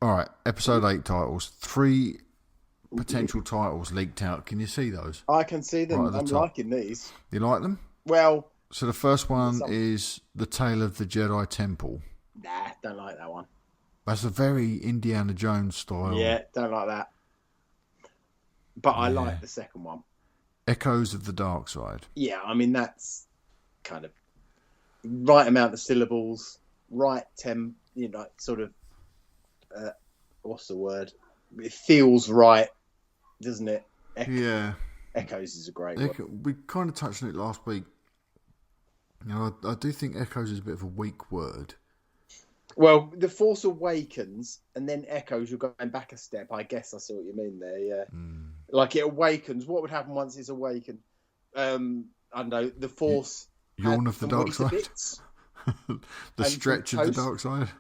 All right, episode 8 titles. 3 potential titles leaked out. Can you see those? I can see them. Right I'm liking these. You like them? Well... So the first one is The Tale of the Jedi Temple. Nah, don't like that one. That's a very Indiana Jones style. Yeah, don't like that. But I like the second one. Echoes of the Dark Side. Yeah, I mean, that's kind of right amount of syllables, right sort of, what's the word? It feels right, doesn't it? Echoes is a great word. We kind of touched on it last week. You know, I do think Echoes is a bit of a weak word. Well, The Force Awakens and then Echoes, you're going back a step. I guess I see what you mean there, yeah. Like it awakens. What would happen once it's awakened? I don't know, the Force... Yawn of the Dark Side? The stretch of the Dark Side?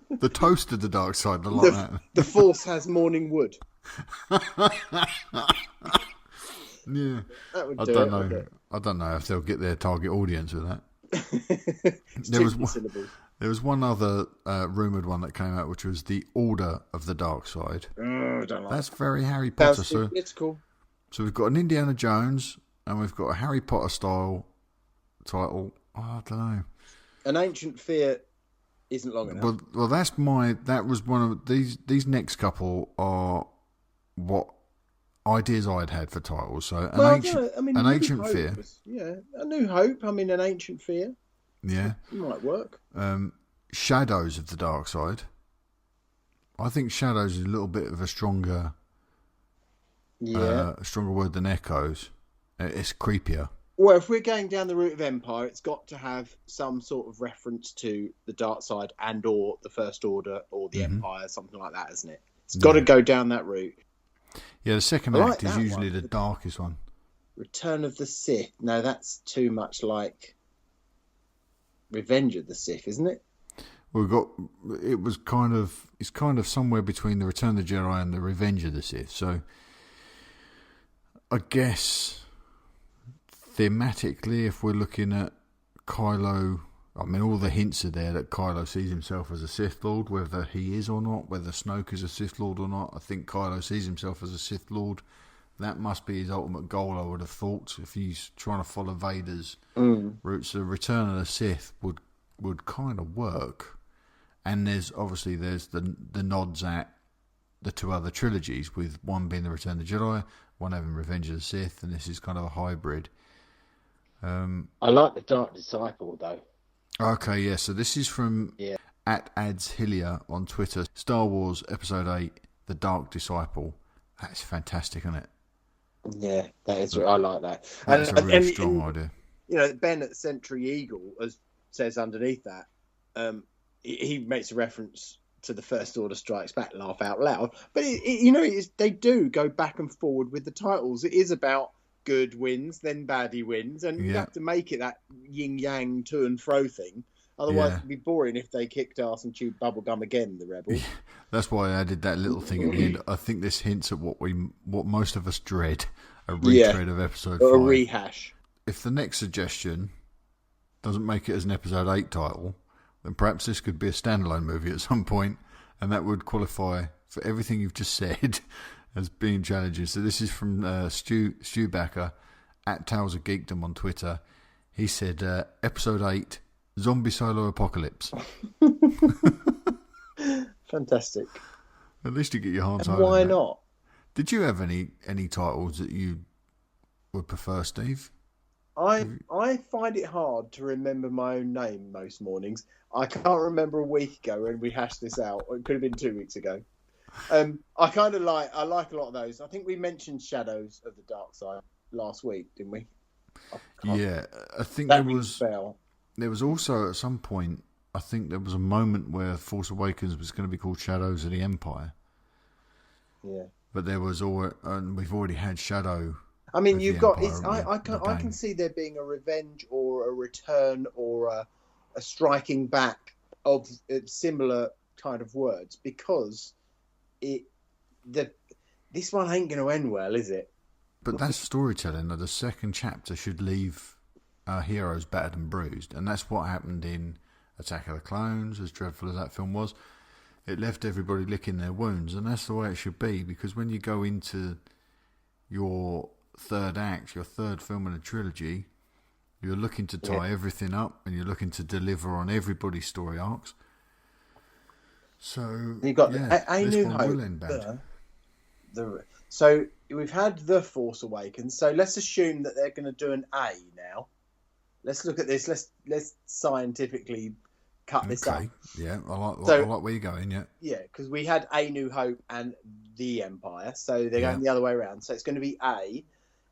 The toast of the Dark Side, I like that. The Force has morning wood. Yeah. That would I don't know if they'll get their target audience with that. There was one other rumoured one that came out, which was The Order of the Dark Side. I don't like That's very Harry Potter. It's cool. So we've got an Indiana Jones and we've got a Harry Potter style title. Oh, I don't know. An Ancient Fear isn't long enough. Well, that was one of these next couple are what ideas I'd had for titles. So an Ancient Fear. A New Hope. I mean, An Ancient Fear. Yeah, it might work. Shadows of the Dark Side. I think Shadows is a little bit of a stronger word than Echoes. It's creepier. Well, if we're going down the route of Empire, it's got to have some sort of reference to the Dark Side and or the First Order or the Empire, something like that, isn't it? It's got to go down that route. Yeah, the second act is usually the darkest one. Return of the Sith. No, that's too much like Revenge of the Sith, isn't it? It's kind of somewhere between the Return of the Jedi and the Revenge of the Sith. So I guess thematically, if we're looking at Kylo, I mean, all the hints are there that Kylo sees himself as a Sith Lord, whether he is or not, whether Snoke is a Sith Lord or not. I think Kylo sees himself as a Sith Lord. That must be his ultimate goal, I would have thought, if he's trying to follow Vader's routes. The Return of the Sith would kind of work. And there's the nods at the 2 other trilogies, with one being the Return of the Jedi, one having Revenge of the Sith, and this is kind of a hybrid. I like the Dark Disciple, though. Okay, yeah, so this is from @AdsHillier on Twitter. Star Wars Episode VIII, The Dark Disciple. That's fantastic, isn't it? Yeah, that is. I like that. That's a really strong idea. You know, Ben at Century Eagle says underneath that, he makes a reference to the First Order Strikes Back, laugh out loud. But they do go back and forward with the titles. It is about good wins, then baddie wins, and you have to make it that yin yang to and fro thing. Otherwise, it'd be boring if they kicked ass and chewed bubblegum again, the rebels. Yeah, that's why I added that little thing at the end. I think this hints at what most of us dread, a retread of Episode 5. A rehash. If the next suggestion doesn't make it as an Episode 8 title, then perhaps this could be a standalone movie at some point, and that would qualify for everything you've just said as being challenging. So this is from Stu Backer at Tales of Geekdom on Twitter. He said, Episode 8, Zombie Solo Apocalypse. Fantastic. At least you get your hands on it. Why not? Did you have any titles that you would prefer, Steve? I find it hard to remember my own name most mornings. I can't remember a week ago when we hashed this out. Or it could have been 2 weeks ago. I like a lot of those. I think we mentioned Shadows of the Dark Side last week, didn't we? Yeah, I think there was also at some point, I think there was a moment where Force Awakens was going to be called Shadows of the Empire. Yeah. But there was and we've already had Shadow. I mean, you've got. I can see there being a revenge or a return or a striking back of similar kind of words, because this one ain't going to end well, is it? But that's storytelling. That the second chapter should leave our heroes battered and bruised, and that's what happened in Attack of the Clones, as dreadful as that film was, it left everybody licking their wounds, and that's the way it should be, because when you go into your third act, your third film in a trilogy, you're looking to tie everything up, and you're looking to deliver on everybody's story arcs. So you got this New one Hope. will end bad. So we've had The Force Awakens. So let's assume that they're going to do an A now. Let's look at this. Let's scientifically cut this up. Yeah, I like where you're going. Yeah, because we had A New Hope and The Empire, so they're going the other way around. So it's going to be A.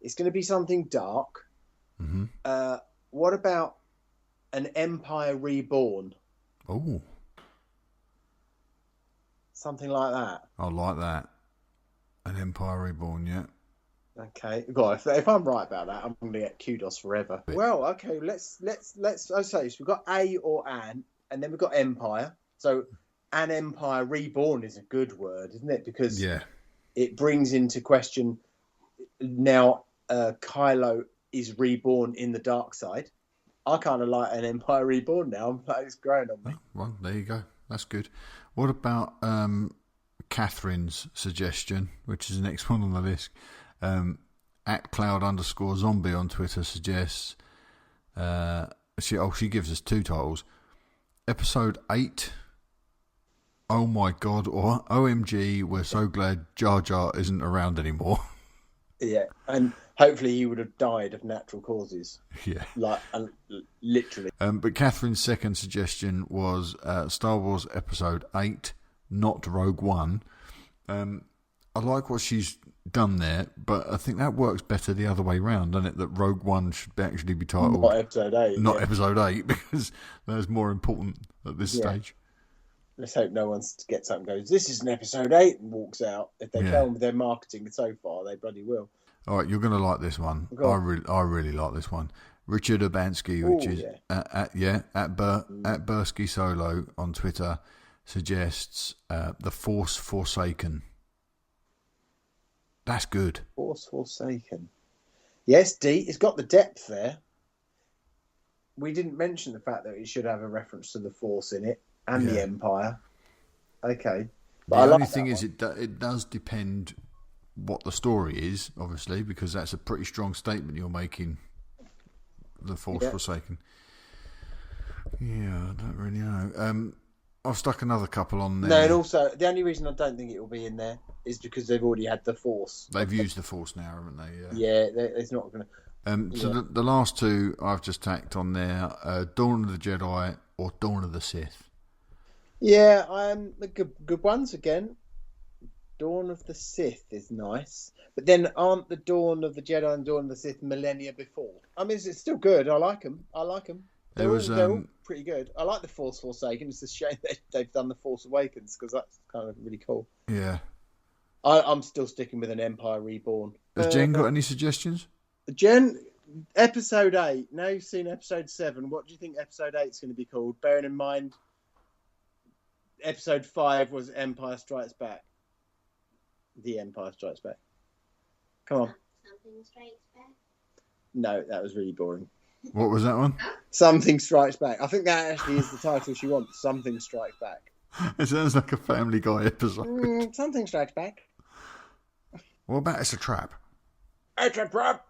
It's going to be something dark. Mm-hmm. What about an Empire Reborn? Oh, something like that. I like that. An Empire Reborn, yeah. Okay, God, if I'm right about that, I'm going to get kudos forever. Well, okay, let's. I say so we've got A or an, and then we've got Empire. So, an Empire Reborn is a good word, isn't it? Because it brings into question now. Kylo is reborn in the dark side. I kind of like an Empire Reborn now. It's growing on me. Oh, well, there you go. That's good. What about Catherine's suggestion, which is the next one on the list? At @cloud_zombie on Twitter suggests she gives us 2 titles: Episode 8, Oh My God, or OMG, we're so glad Jar Jar isn't around anymore. Yeah, and hopefully he would have died of natural causes. Yeah, like literally. But Catherine's second suggestion was Star Wars Episode VIII, not Rogue One. I like what she's done there, but I think that works better the other way round, doesn't it? That Rogue One should actually be titled not Episode 8. Not Episode 8, because that's more important at this stage. Let's hope no one gets up and goes, this is an Episode 8, and walks out. If they fail with their marketing so far, they bloody will. All right, you're going to like this one. I really like this one. Richard Urbanski, which is at Bursky Solo on Twitter, suggests The Force Forsaken. That's good. Force Forsaken. Yes, D. It's got the depth there. We didn't mention the fact that it should have a reference to the Force in it and the Empire. Okay. But the only thing is, it does depend what the story is, obviously, because that's a pretty strong statement you're making. The Force Forsaken. Yeah, I don't really know. I've stuck another couple on there. No, and also the only reason I don't think it will be in there is because they've already had the Force. They've used the Force now, haven't they? Yeah, it's not going to. So the last 2 I've just tacked on there: Dawn of the Jedi or Dawn of the Sith. Yeah, the good ones again. Dawn of the Sith is nice, but then aren't the Dawn of the Jedi and Dawn of the Sith millennia before? I mean, it's still good. I like them. They're all pretty good. I like the Force Forsaken. It's a shame that they've done the Force Awakens, because that's kind of really cool. Yeah. I'm still sticking with an Empire Reborn. Has Jen got any suggestions? Jen, Episode 8. Now you've seen Episode 7. What do you think Episode 8 is going to be called? Bearing in mind, Episode 5 was Empire Strikes Back. The Empire Strikes Back. Come on. Something Strikes Back? No, that was really boring. What was that one? Something Strikes Back. I think that actually is the title she wants. Something Strikes Back. It sounds like a Family Guy episode. Something Strikes Back. What about It's a Trap? It's a Trap.